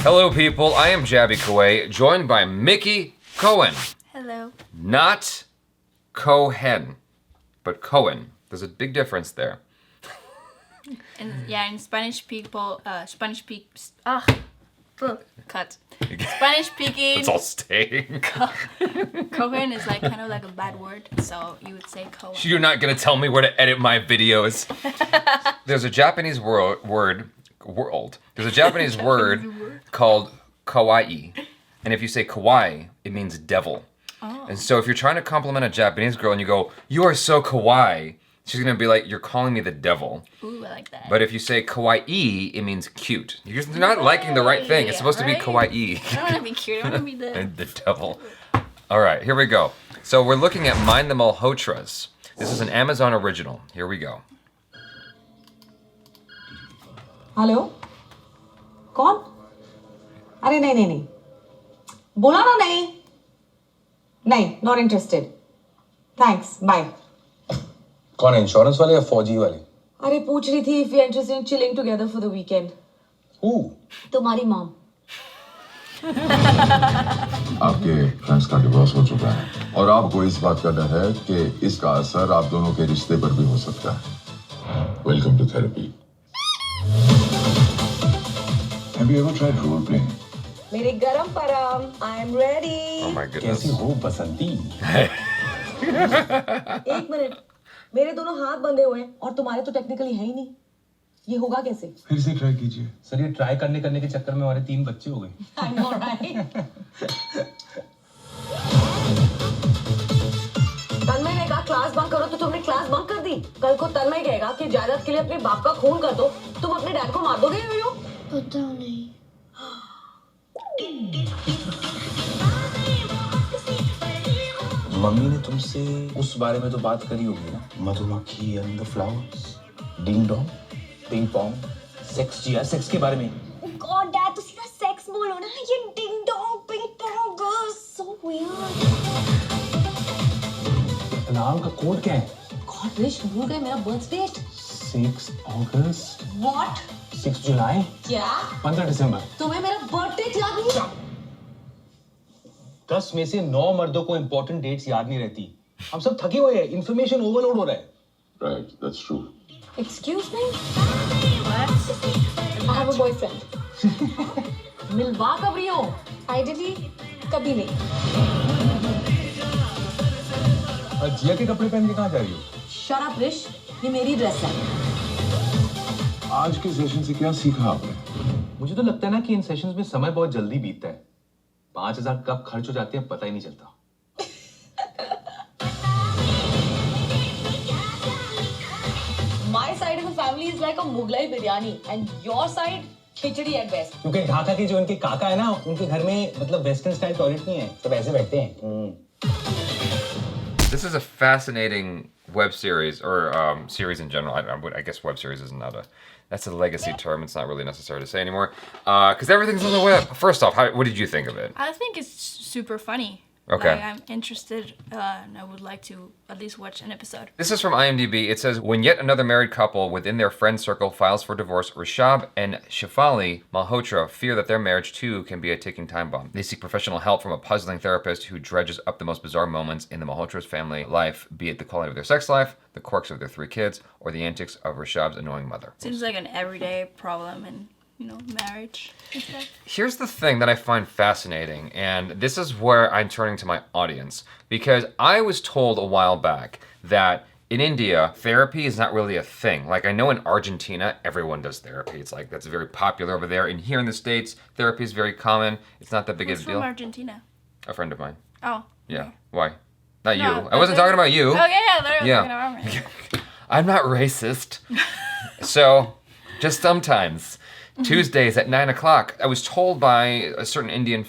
Hello, people. I am Jaby KOAY, joined by MICKY COHEN. Hello. Not COHEN, but Cohen. There's a big difference there. And yeah, in Spanish people, cut. Spanish speaking. It's all staying. Cohen is like kind of like a bad word, so you would say Cohen. You're not gonna tell me where to edit my videos. There's a Japanese word. There's a Japanese word called kawaii, and if you say kawaii, it means devil. Oh. And so if you're trying to compliment a Japanese girl and you go, "You are so kawaii," she's gonna be like, "You're calling me the devil." Ooh, I like that. But if you say kawaii, it means cute. You're not liking the right thing. It's supposed to be kawaii. I don't want to be cute. I want to be the devil. All right, here we go. So we're looking at Mind the Malhotras. This is an Amazon original. Here we go. Hello कौन अरे नहीं नहीं नहीं बोला ना नहीं नहीं not interested thanks bye कौन है इंश्योरेंस वाले या फौजी वाले अरे पूछ रही थी if you interested in chilling together for the weekend who तुम्हारी मॉम आपके फ्रेंड्स का डिवोर्स हो चुका है और आपको इस बात का डर है कि इसका असर आप दोनों के रिश्ते पर भी हो सकता है welcome to therapy Have you ever tried role playing? मेरे गरम परम I am ready Oh my goodness. कैसी हो बसंती एक मिनट मेरे दोनों हाथ बंधे हुए हैं और तुम्हारे तो टेक्निकली है ही नहीं ये होगा कैसे फिर से ट्राई कीजिए सर ये ट्राई करने के चक्कर में हमारे 3 बच्चे हो गए आई नो राइट तन्मय ने कहा क्लास बंक करो तो तुमने क्लास बंक कर दी कल को तन्मय कहेगा कि जायदाद के लिए अपने बाप का खून कर दो तुम अपने डैड को मार दोगे यो पता नहीं. मम्मी ने तुमसे उस बारे में तो बात करी होगी ना मधुमक्खी and the flowers ding dong ping pong sex जिया सेक्स के बारे में गॉड डैड तो सीधा सेक्स बोलो ना ये डिंग dong ping Pong so weird नाम का कोड क्या है गॉड रिश भूल गए मेरा बर्थ डेट 6 अगस्त व्हाट 6 जुलाई क्या 15 दिसंबर तुम्हें मेरा बर्थडे याद नहीं 10 में से 9 मर्दों को इंपॉर्टेंट डेट्स याद नहीं रहती हम सब थके हुए हैं इंफॉर्मेशन ओवरलोड हो रहा है right that's true excuse me I have a boyfriend मिलवा कब रही हो आइडियली कभी नहीं जिया के कपड़े पहन के कहाँ जा रही हो शट अप रिश ये मेरी ड्रेस है आज के सेशन से क्या सीखा आपने मुझे तो लगता है ना कि इन सेशंस में समय बहुत जल्दी बीतता है 5,000 कब खर्च हो जाते हैं पता ही नहीं चलता My side of the family is like a Mughlai biryani and your side khichdi at best. क्योंकि ढाका के जो उनके काका है ना उनके घर में मतलब वेस्टर्न स्टाइल टॉयलेट नहीं है सब ऐसे बैठते हैं This is a fascinating web series, or series in general. I guess web series is not that's a legacy term. It's not really necessary to say anymore. Because everything's on the web. First off, what did you think of it? I think it's super funny. Okay. Like, I'm interested, and I would like to at least watch an episode. This is from IMDb. It says, when yet another married couple within their friend circle files for divorce, Rishabh and Shefali Malhotra fear that their marriage too can be a ticking time bomb. They seek professional help from a puzzling therapist who dredges up the most bizarre moments in the Malhotra's family life, be it the quality of their sex life, the quirks of their 3 kids, or the antics of Rishabh's annoying mother. Seems like an everyday problem in, marriage and stuff. Here's the thing that I find fascinating, and this is where I'm turning to my audience, because I was told a while back that in India, therapy is not really a thing. Like, I know in Argentina, everyone does therapy. It's like, that's very popular over there. And here in the States, therapy is very common. It's not that big Who's of a deal. from Argentina? A friend of mine. Oh. Yeah. Why? Not No, you. I wasn't talking about you. Oh, yeah, they're Yeah. talking about me. I'm not racist. So, just sometimes. Tuesdays at 9 o'clock. I was told by a certain Indian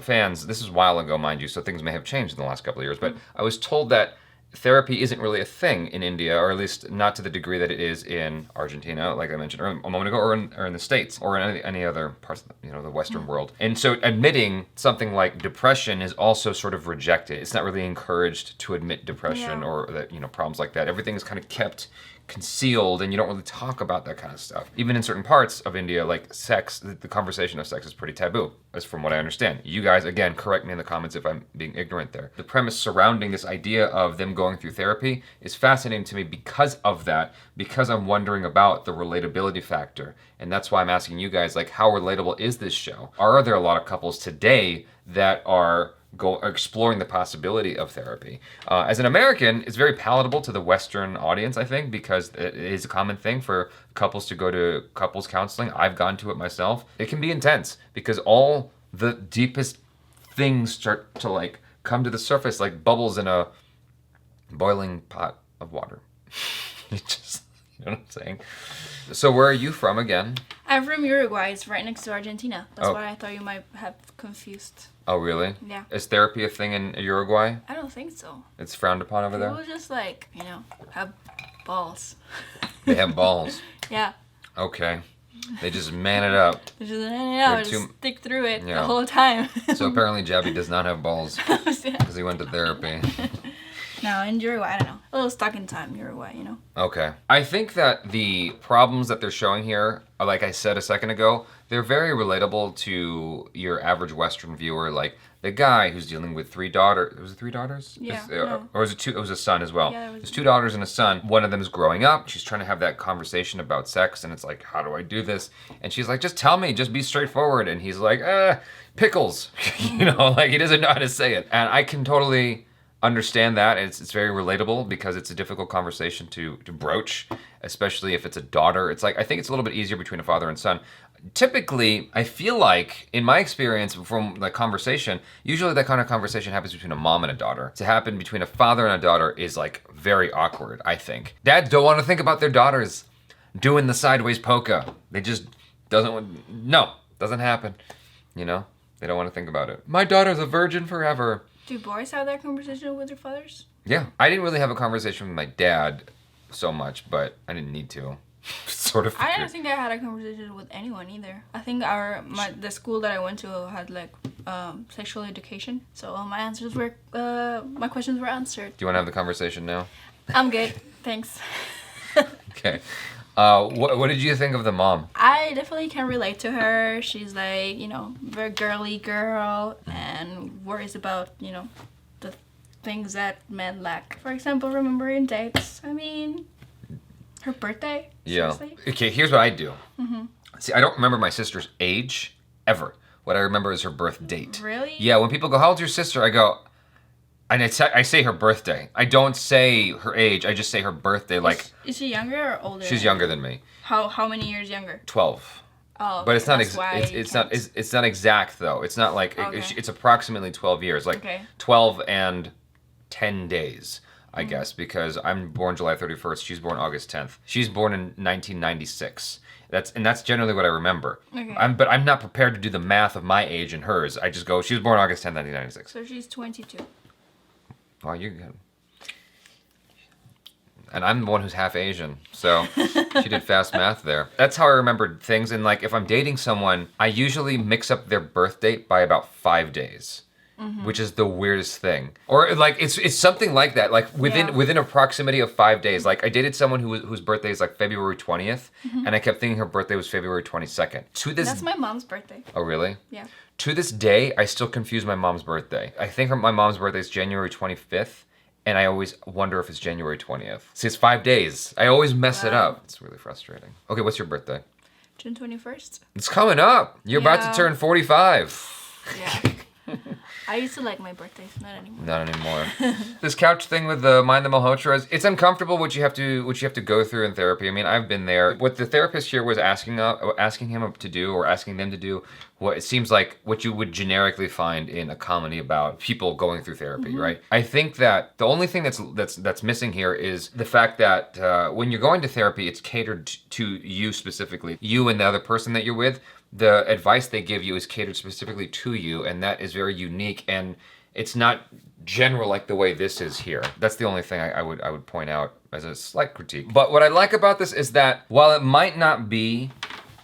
fans, this is a while ago, mind you, so things may have changed in the last couple of years, but I was told that therapy isn't really a thing in India, or at least not to the degree that it is in Argentina, like I mentioned a moment ago, or in the States, or in any other parts of the Western world. And so admitting something like depression is also sort of rejected. It's not really encouraged to admit depression or that problems like that. Everything is kind of kept concealed, and you don't really talk about that kind of stuff. Even in certain parts of India, like sex, the conversation of sex is pretty taboo, as from what I understand. You guys, again, correct me in the comments if I'm being ignorant there. The premise surrounding this idea of them going through therapy is fascinating to me because of that, because I'm wondering about the relatability factor. And that's why I'm asking you guys, like, how relatable is this show? Are there a lot of couples today that are exploring the possibility of therapy? As an American, it's very palatable to the Western audience, I think, because it is a common thing for couples to go to couples counseling. I've gone to it myself. It can be intense because all the deepest things start to like come to the surface like bubbles in a boiling pot of water. You know what I'm saying? So where are you from again? I'm from Uruguay. It's right next to Argentina. That's why I thought you might have confused. Oh, really? Yeah. Is therapy a thing in Uruguay? I don't think so. It's frowned upon over there? People just like, have balls. They have balls. Yeah. Okay. They just man it up. Just stick through it the whole time. So apparently Jaby does not have balls because he went to therapy. No, in Uruguay, I don't know. A little stuck in time, Uruguay, Okay. I think that the problems that they're showing here, like I said a second ago, they're very relatable to your average Western viewer. Like the guy who's dealing with 3 daughters. Was it 3 daughters? Yeah. Or was it 2? It was a son as well. Yeah, There's 2 daughters and a son. One of them is growing up. She's trying to have that conversation about sex, and it's like, how do I do this? And she's like, just tell me, just be straightforward. And he's like, pickles. Like he doesn't know how to say it. And I can totally understand that. It's very relatable because it's a difficult conversation to broach, especially if it's a daughter. It's like, I think it's a little bit easier between a father and son. Typically, I feel like, in my experience from the conversation, usually that kind of conversation happens between a mom and a daughter. To happen between a father and a daughter is like very awkward, I think. Dads don't want to think about their daughters doing the sideways polka. They just doesn't happen. They don't want to think about it. My daughter's a virgin forever. Do boys have that conversation with their fathers? Yeah. I didn't really have a conversation with my dad so much, but I didn't need to. Sort of. I don't think I had a conversation with anyone either. I think the school that I went to had like sexual education, so all my questions were answered. Do you want to have the conversation now? I'm good, thanks. Okay. What did you think of the mom? I definitely can relate to her. She's like, very girly girl and worries about, the things that men lack. For example, remembering dates. I mean, her birthday. Yeah. Seriously? Okay, here's what I do. Mm-hmm. See, I don't remember my sister's age ever. What I remember is her birth date. Really? Yeah, when people go, how old's your sister? I go, and I say her birthday. I don't say her age. I just say her birthday. Like, is she younger or older? She's younger than me. How many years younger? 12. Oh, okay. But it's not it's not exact though. It's not like it's approximately 12 years. Like 12 and 10 days, I guess, because I'm born July 31st. She's born August 10th. She's born in 1996. That's generally what I remember. Okay. But I'm not prepared to do the math of my age and hers. I just go, she was born August 10th, 1996. So she's 22. Oh, you're good. And I'm the one who's half Asian, so she did fast math there. That's how I remembered things. And like, if I'm dating someone, I usually mix up their birth date by about 5 days, which is the weirdest thing. Or like, it's something like that. Like within a proximity of 5 days. Like I dated someone whose birthday is like February 20th, and I kept thinking her birthday was February 22nd. That's my mom's birthday. Oh, really? Yeah. To this day, I still confuse my mom's birthday. I think my mom's birthday is January 25th, and I always wonder if it's January 20th. See, it's 5 days. I always mess it up. It's really frustrating. Okay, what's your birthday? June 21st. It's coming up. You're about to turn 45. Yeah. I used to like my birthdays, not anymore. Not anymore. This couch thing with the Mind the Malhotras, it's uncomfortable what you have to go through in therapy. I mean, I've been there. What the therapist here was asking him to do, or asking them to do, what it seems like what you would generically find in a comedy about people going through therapy, right? I think that the only thing that's missing here is the fact that when you're going to therapy, it's catered to you specifically, you and the other person that you're with. The advice they give you is catered specifically to you, and that is very unique, and It's not general like the way this is here. That's the only thing I would point out as a slight critique. But what I like about this is that while it might not be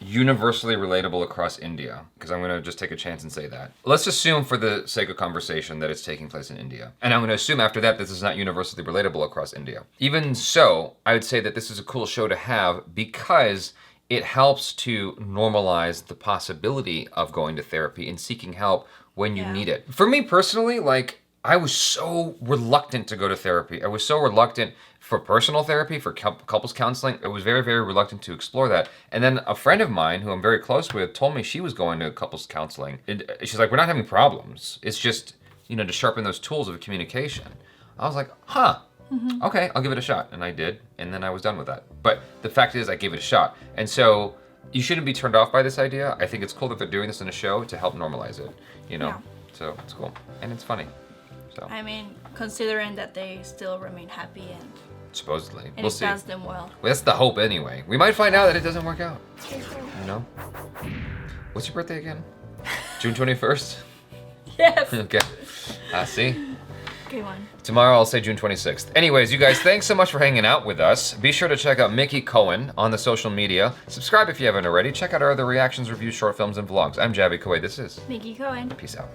universally relatable across India, because I'm gonna just take a chance and say that. Let's assume for the sake of conversation that it's taking place in India. And I'm gonna assume after that this is not universally relatable across India. Even so, I would say that this is a cool show to have because it helps to normalize the possibility of going to therapy and seeking help when you need it. For me personally, like, I was so reluctant to go to therapy. I was so reluctant for personal therapy, for couples counseling. I was very, very reluctant to explore that. And then a friend of mine who I'm very close with told me she was going to couples counseling. She's like, we're not having problems. It's just, you know, to sharpen those tools of communication. I was like, huh, okay, I'll give it a shot. And I did, and then I was done with that. But the fact is I gave it a shot. And so you shouldn't be turned off by this idea. I think it's cool that they're doing this in a show to help normalize it, you know? Yeah. So it's cool, and it's funny. So. I mean, considering that they still remain happy and Supposedly. it We'll see. does them well. Well, that's the hope anyway. We might find out that it doesn't work out. You know? What's your birthday again? June 21st? Yes. Okay. See? Good one. Tomorrow I'll say June 26th. Anyways, you guys, thanks so much for hanging out with us. Be sure to check out Mickey Cohen on the social media. Subscribe if you haven't already. Check out our other reactions, reviews, short films, and vlogs. I'm Jaby KOAY. This is Mickey Cohen. Peace out.